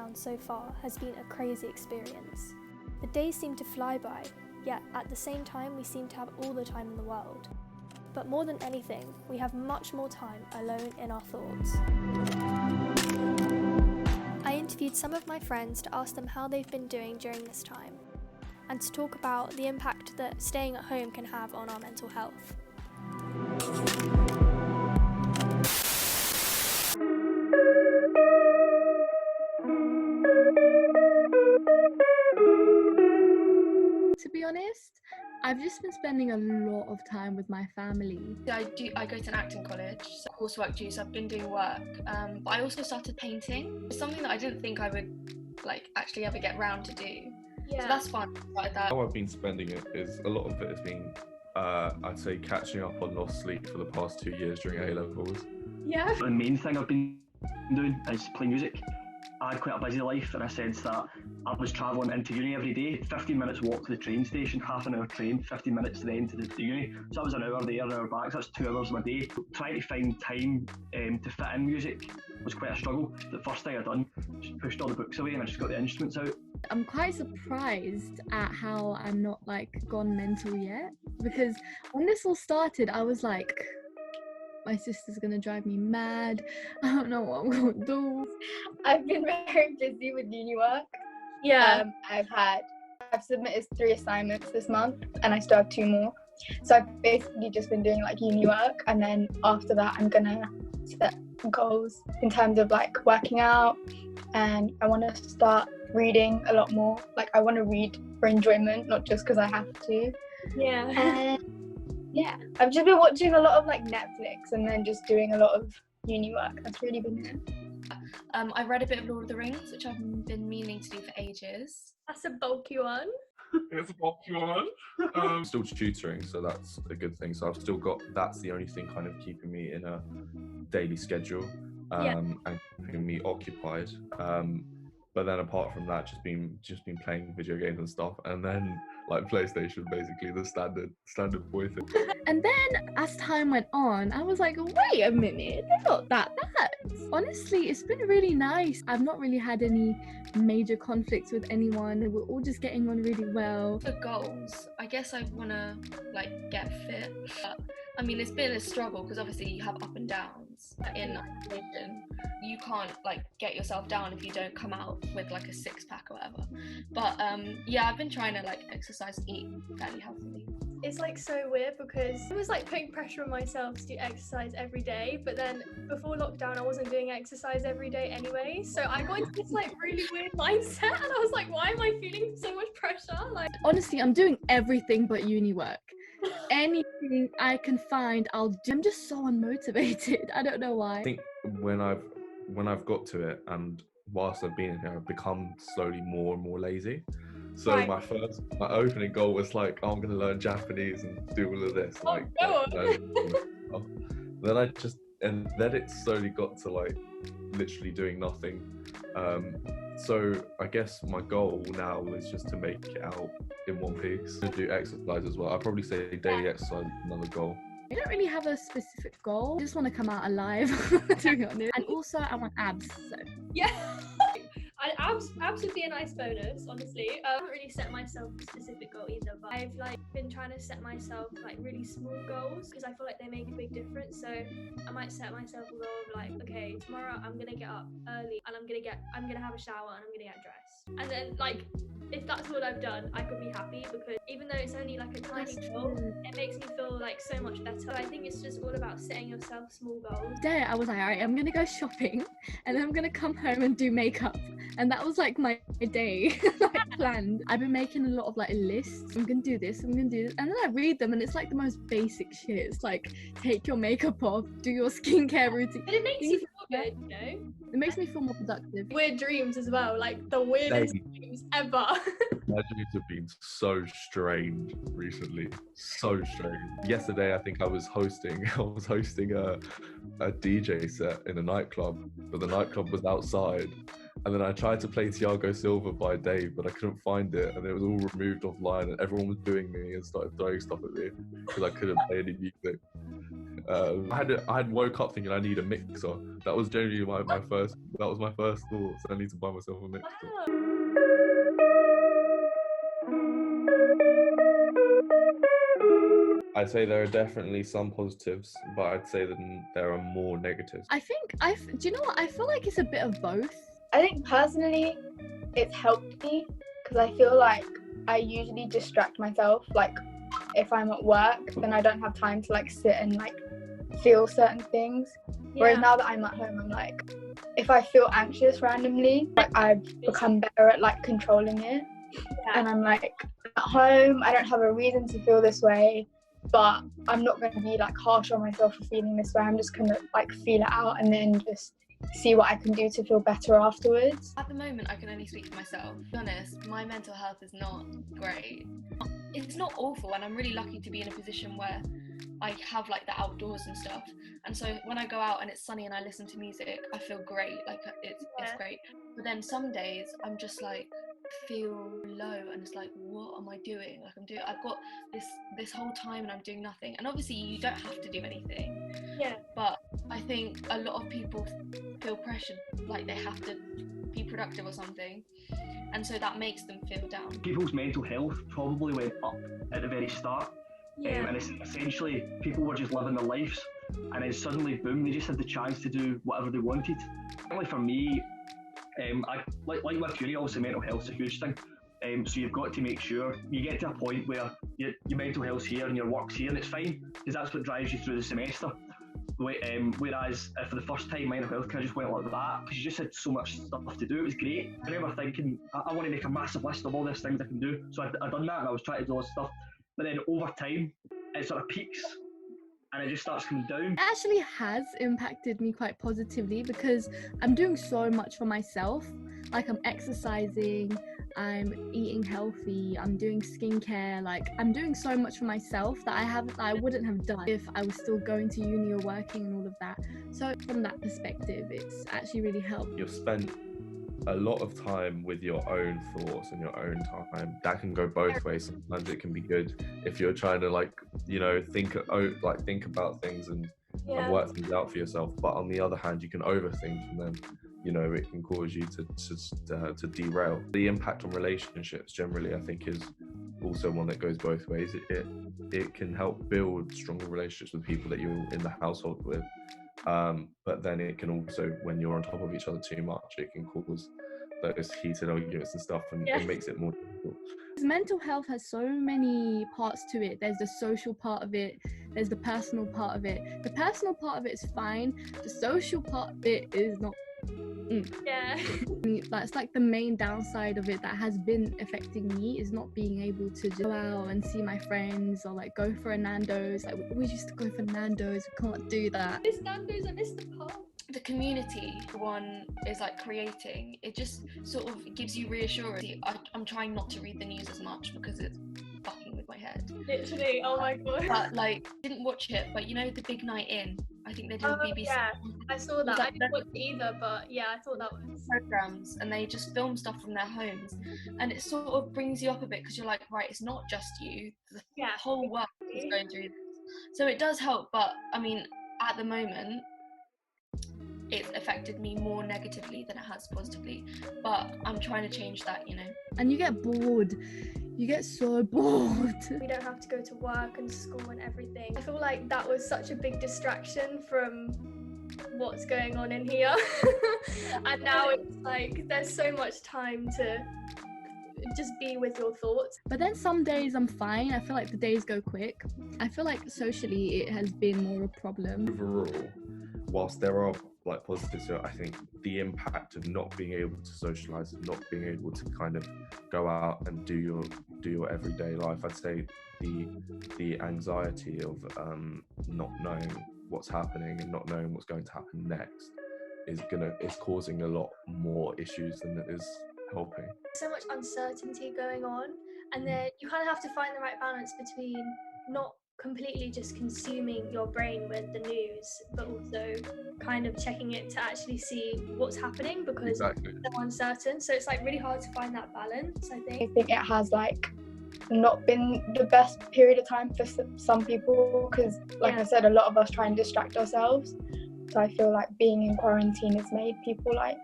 lockdown so far has been a crazy experience. The days seem to fly by, yet at the same time we seem to have all the time in the world. But more than anything, we have much more time alone in our thoughts. I interviewed some of my friends to ask them how they've been doing during this time, and to talk about the impact that staying at home can have on our mental health. To be honest, I've just been spending a lot of time with my family. I go to an acting college, so coursework due, so I've been doing work, but I also started painting. It's something that I didn't think I would actually ever get round to do. Yeah. So that's fun. How I've been spending it is, a lot of it has been, I'd say, catching up on lost sleep for the past 2 years during A-levels. Yeah. The main thing I've been doing is playing music. I had quite a busy life in a sense that I was travelling into uni every day, 15 minutes walk to the train station, half an hour train, 15 minutes then to the uni. So that was an hour there, an hour back, so that's 2 hours of my day. Trying to find time to fit in music was quite a struggle. The first thing I done, just pushed all the books away and I just got the instruments out. I'm quite surprised at how I'm not gone mental yet, because when this all started, I was like, my sister's gonna drive me mad. I don't know what I'm gonna do. I've been very busy with uni work. Yeah. I've submitted 3 assignments this month and I still have 2 more. So I've basically just been doing uni work, and then after that I'm gonna set goals in terms of working out, and I want to start reading a lot more. I want to read for enjoyment, not just because I have to. Yeah. And yeah, I've just been watching a lot of Netflix and then just doing a lot of uni work. That's really been it. I read a bit of Lord of the Rings, which I've been meaning to do for ages. That's a bulky one. It's a popular one. Still tutoring, so that's a good thing. So I've still got, that's the only thing kind of keeping me in a daily schedule and keeping me occupied. But then apart from that, just been playing video games and stuff, and then PlayStation, basically the standard boy thing. And then as time went on, I was like, wait a minute, they're not that bad. Honestly, it's been really nice. I've not really had any major conflicts with anyone. We're all just getting on really well. For goals, I guess I want to get fit. But, I mean, it's been a struggle because obviously you have up and downs in isolation. You can't get yourself down if you don't come out with a 6-pack or whatever. But yeah, I've been trying to exercise and eat fairly healthily. It's so weird because I was putting pressure on myself to do exercise every day, but then before lockdown I wasn't doing exercise every day anyway, so I got into this really weird mindset, and I was like, why am I feeling so much pressure? Honestly, I'm doing everything but uni work. Anything I can find, I'll do. I'm just so unmotivated. I don't know why. I think when I've got to it, and whilst I've been in here, I've become slowly more and more lazy. So right. my opening goal was I'm going to learn Japanese and do all of this. Then it slowly got to literally doing nothing. So I guess my goal now is just to make it out in one piece. To do exercise as well. I'd probably say daily exercise is another goal. I don't really have a specific goal. I just want to come out alive, to be honest. And also I want abs, so. Yeah. Abs would be a nice bonus, honestly. I haven't really set myself a specific goal either, but I've been trying to set myself really small goals because I feel they make a big difference. So I might set myself a goal of okay, tomorrow I'm gonna get up early and I'm gonna have a shower and I'm gonna get dressed. And then if that's what I've done, I could be happy, because even though it's only a tiny goal, it makes me feel so much better. I think it's just all about setting yourself small goals. Today I was alright, I'm gonna go shopping and then I'm gonna come home and do makeup, and that was my day planned. I've been making a lot of lists. I'm gonna do this, I'm gonna do this, and then I read them and it's the most basic shit. It's take your makeup off, do your skincare routine. But it makes you feel good, It makes me feel more productive. Weird dreams as well, the weirdest dreams ever. My dreams have been so strange recently, so strange. Yesterday, I think I was hosting a DJ set in a nightclub, but the nightclub was outside. And then I tried to play Thiago Silva by Dave, but I couldn't find it, and it was all removed offline, and everyone was booing me and started throwing stuff at me because I couldn't play any music. I had woke up thinking I need a mixer. That was generally my first thoughts. I need to buy myself a mixer. Wow. I'd say there are definitely some positives, but I'd say that there are more negatives. Do you know what? I feel like it's a bit of both. I think personally, it's helped me because I feel like I usually distract myself. Like if I'm at work, then I don't have time to like sit and like feel certain things. Whereas now that I'm at home, I'm like, if I feel anxious randomly, like I've become better at like controlling it. And I'm like, at home, I don't have a reason to feel this way, but I'm not going to be like harsh on myself for feeling this way. I'm just going to like feel it out and then just see what I can do to feel better afterwards. At the moment, I can only speak for myself. To be honest, my mental health is not great. It's not awful, and I'm really lucky to be in a position where I have like the outdoors and stuff. And so when I go out and it's sunny and I listen to music, I feel great. Like it's great. But then some days I'm just like feel low and it's like, what am I doing? Like I've got this whole time and I'm doing nothing. And obviously you don't have to do anything. Yeah. But I think a lot of people feel pressured, like they have to be productive or something. And so that makes them feel down. People's mental health probably went up at the very start. And it's essentially people were just living their lives, and then suddenly, boom, they just had the chance to do whatever they wanted. Certainly for me, I like with uni, also mental health's a huge thing. So you've got to make sure you get to a point where your mental health's here and your work's here, and it's fine because that's what drives you through the semester. Whereas for the first time, mental health kind of just went like that because you just had so much stuff to do. It was great. I remember thinking, I want to make a massive list of all these things I can do. So I done that, and I was trying to do all this stuff. But then over time, it sort of peaks and it just starts coming down. It actually has impacted me quite positively because I'm doing so much for myself. Like I'm exercising, I'm eating healthy, I'm doing skincare. Like I'm doing so much for myself that I wouldn't have done if I was still going to uni or working and all of that. So from that perspective, it's actually really helped. You've spent a lot of time with your own thoughts and your own time. That can go both ways. Sometimes it can be good if you're trying to think about things and work things out for yourself. But on the other hand, you can overthink, and then it can cause you to derail. The impact on relationships generally, I think, is also one that goes both ways. It can help build stronger relationships with people that you're in the household with. But then it can also, when you're on top of each other too much, it can cause those heated arguments and stuff, and it makes it more difficult. Mental health has so many parts to it. There's the social part of it, there's the personal part of it. The personal part of it is fine, the social part of it is not. That's like the main downside of it that has been affecting me, is not being able to just go out and see my friends or like go for a Nando's. Like we always used to go for Nando's, we can't do that. Miss Nando's, I miss the pub. The community one is like creating, it just sort of gives you reassurance. I'm trying not to read the news as much because it's fucking with my head. Literally, oh my god. But like, didn't watch it, but the Big Night In, I think they did on BBC. Yeah, I saw that. Like, I didn't watch it either, but yeah, I thought that was programs, and they just film stuff from their homes, and it sort of brings you up a bit because you're like, right, it's not just you, the whole world is going through this. So it does help, but I mean, at the moment, it's affected me more negatively than it has positively, but I'm trying to change that. And you get bored. You get so bored. We don't have to go to work and school and everything. I feel like that was such a big distraction from what's going on in here. And now it's like there's so much time to just be with your thoughts. But then some days I'm fine. I feel like the days go quick. I feel like socially it has been more a problem. Overall, whilst there are like positives, I think the impact of not being able to socialize and not being able to kind of go out and do your everyday life, I'd say the anxiety of not knowing what's happening and not knowing what's going to happen next is causing a lot more issues than it is helping. So much uncertainty going on, and then you kind of have to find the right balance between not completely just consuming your brain with the news, but also kind of checking it to actually see what's happening, because it's so uncertain. So it's like really hard to find that balance, I think. I think it has like not been the best period of time for some people, because like I said, a lot of us try and distract ourselves. So I feel like being in quarantine has made people like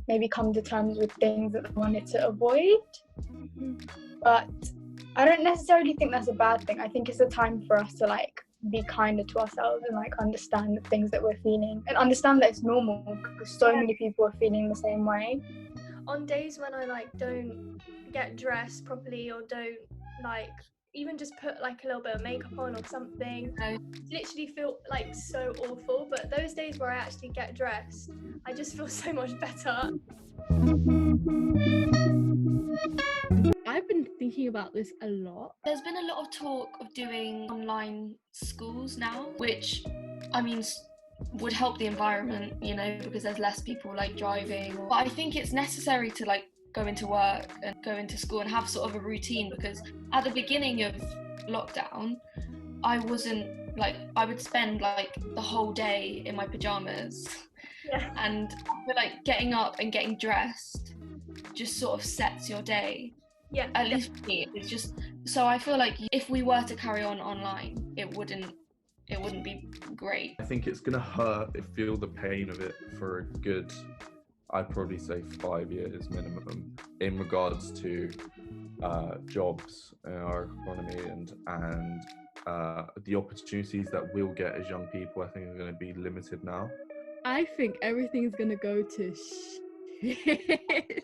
maybe come to terms with things that they wanted to avoid. But I don't necessarily think that's a bad thing. I think it's a time for us to like be kinder to ourselves and like understand the things that we're feeling and understand that it's normal, because so many people are feeling the same way. On days when I like don't get dressed properly or don't like even just put like a little bit of makeup on or something, I literally feel like so awful. But those days where I actually get dressed, I just feel so much better. I've been thinking about this a lot. There's been a lot of talk of doing online schools now, which I mean would help the environment, you know, because there's less people like driving. But I think it's necessary to like go into work and go into school and have sort of a routine, because at the beginning of lockdown I would spend like the whole day in my pajamas. And I feel like getting up and getting dressed just sort of sets your day. At least for me, it's just, so I feel like if we were to carry on online, it wouldn't be great. I think it's gonna hurt, feel the pain of it for a good, I'd probably say 5 years minimum, in regards to jobs in our economy and the opportunities that we'll get as young people. I think are going to be limited now. I think everything's gonna go to shit.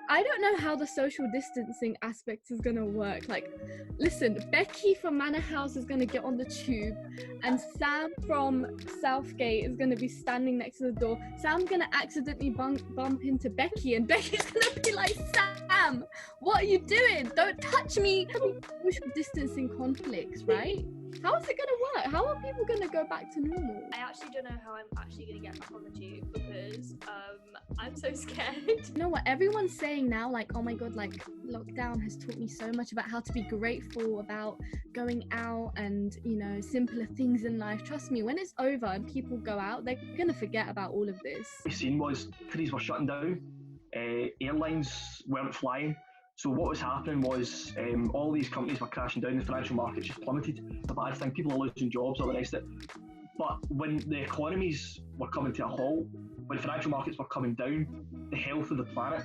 I don't know how the social distancing aspect is gonna work. Like, listen, Becky from Manor House is gonna get on the tube, and Sam from Southgate is gonna be standing next to the door. Sam's gonna accidentally bump into Becky, and Becky's gonna be like, "Sam, what are you doing? Don't touch me!" Social distancing conflicts, right? How is it gonna work? How are people gonna go back to normal? I actually don't know how I'm actually gonna get back on the tube, because I'm so scared. You know what everyone's saying now, like, oh my god, like lockdown has taught me so much about how to be grateful about going out and, you know, simpler things in life. Trust me, when it's over and people go out, they're gonna forget about all of this. What we've seen was countries were shutting down, airlines weren't flying. So what was happening was all these companies were crashing down, the financial markets just plummeted. It's a bad thing, people are losing jobs, all the rest of it. But when the economies were coming to a halt, when financial markets were coming down, the health of the planet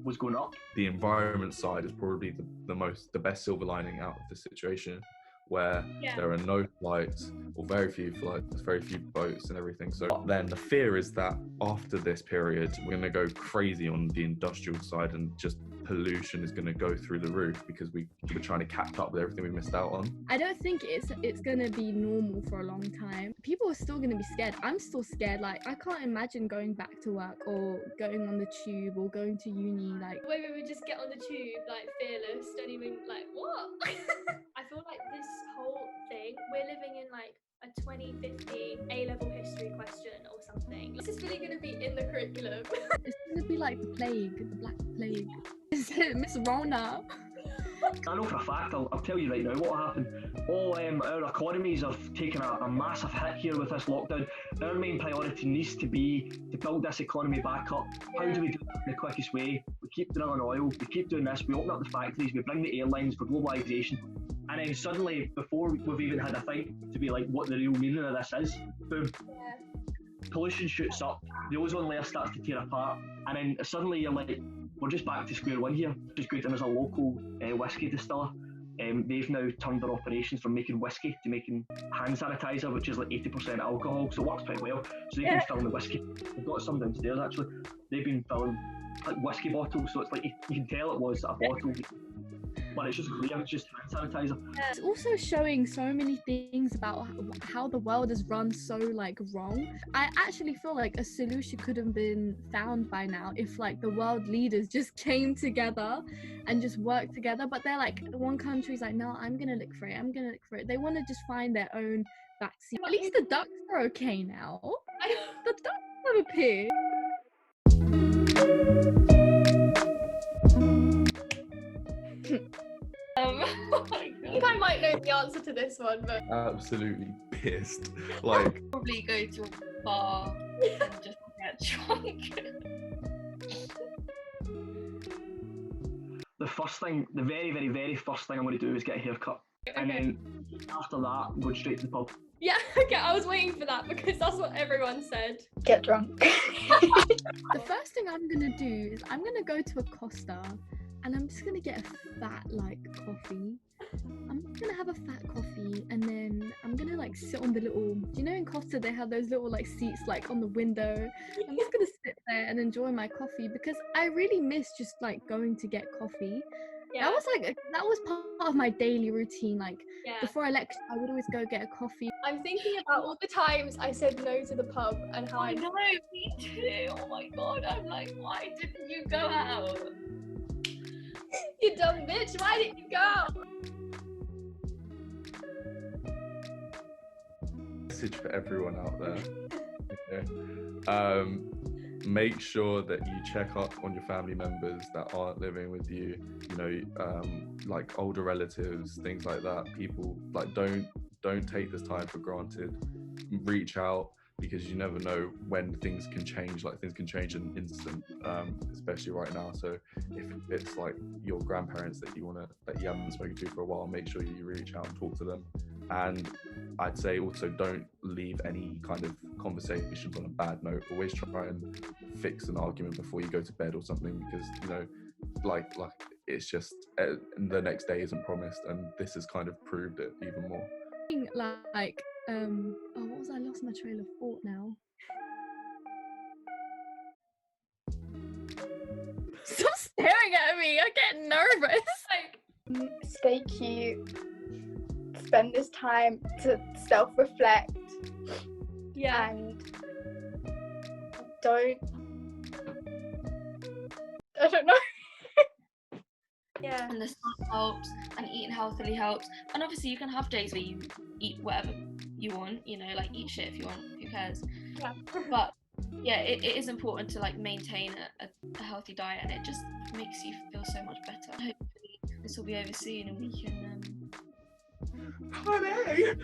was going up. The environment side is probably the best silver lining out of the situation, where there are no flights or very few flights, very few boats and everything. So then the fear is that after this period, we're going to go crazy on the industrial side, and just pollution is going to go through the roof because we're trying to catch up with everything we missed out on. I don't think it's going to be normal for a long time. People are still going to be scared. I'm still scared. Like, I can't imagine going back to work or going on the tube or going to uni. Like, the way we would just get on the tube like fearless, don't even like what. I feel like this whole thing, we're living in like a 2050 A-level history question or something. This is really going to be in the curriculum. It's going to be like the plague, the Black Plague. Is it Miss Rona? I know for a fact, I'll tell you right now what happened. All our economies have taken a massive hit here with this lockdown. Our main priority needs to be to build this economy back up. How do we do that in the quickest way? We keep drilling oil, we keep doing this, we open up the factories, we bring the airlines for globalisation. And then suddenly, before we've even had a fight to be like what the real meaning of this is, boom. Pollution shoots up, the ozone layer starts to tear apart, and then suddenly you're like, we're just back to square one here. Which is good. And there's a local whiskey distiller. They've now turned their operations from making whiskey to making hand sanitizer, which is like 80% alcohol, so it works pretty well. So they've been filling the whiskey. They've got some downstairs actually. They've been filling like whiskey bottles, so it's like you can tell it was a bottle, but it's just clear, it's just hand sanitizer. It's also showing so many things about how the world is run so like wrong. I actually feel like a solution could have been found by now if like the world leaders just came together and just worked together. But they're like, one country's like, no, I'm gonna look for it. They want to just find their own vaccine. At least the ducks are okay now. The ducks have appeared. I think I might know the answer to this one, but Absolutely pissed. Like, Probably go to a bar and just get drunk. the very, very, very first thing I'm going to do is get a haircut. And then after that, go straight to the pub. Yeah, okay, I was waiting for that because that's what everyone said. Get drunk. The first thing I'm gonna do is I'm gonna go to a Costa and I'm just gonna get a fat like coffee. I'm gonna have a fat coffee and then I'm gonna like sit on the little, you know, in Costa they have those little like seats like on the window. I'm just gonna sit there and enjoy my coffee because I really miss just like going to get coffee. Yeah. That was part of my daily routine. Like Yeah. before I lecture, I would always go get a coffee. I'm thinking about all the times I said no to the pub and how I know, me too. Oh my god, I'm like, why didn't you go out? You dumb bitch, why didn't you go? Message for everyone out there. Okay. Make sure that you check up on your family members that aren't living with you, you know, like older relatives, things like that. People like don't take this time for granted. Reach out because you never know when things can change. Like things can change in an instant, especially right now. So if it's like your grandparents that you haven't spoken to for a while, make sure you reach out and talk to them. And I'd say also don't leave any kind of conversations on a bad note. Always try and fix an argument before you go to bed or something, because you know, like it's just the next day isn't promised, and this has kind of proved it even more. Like what was I lost my trail of thought now. Stop staring at me, I get nervous. Like, Stay cute. Spend this time to self-reflect. yeah. And I don't know. Yeah. And the sun helps, and eating healthily helps. And obviously you can have days where you eat whatever you want, you know, like eat shit if you want, who cares? Yeah. But yeah, it is important to like maintain a healthy diet, and it just makes you feel so much better. Hopefully this will be over soon and we can Honey!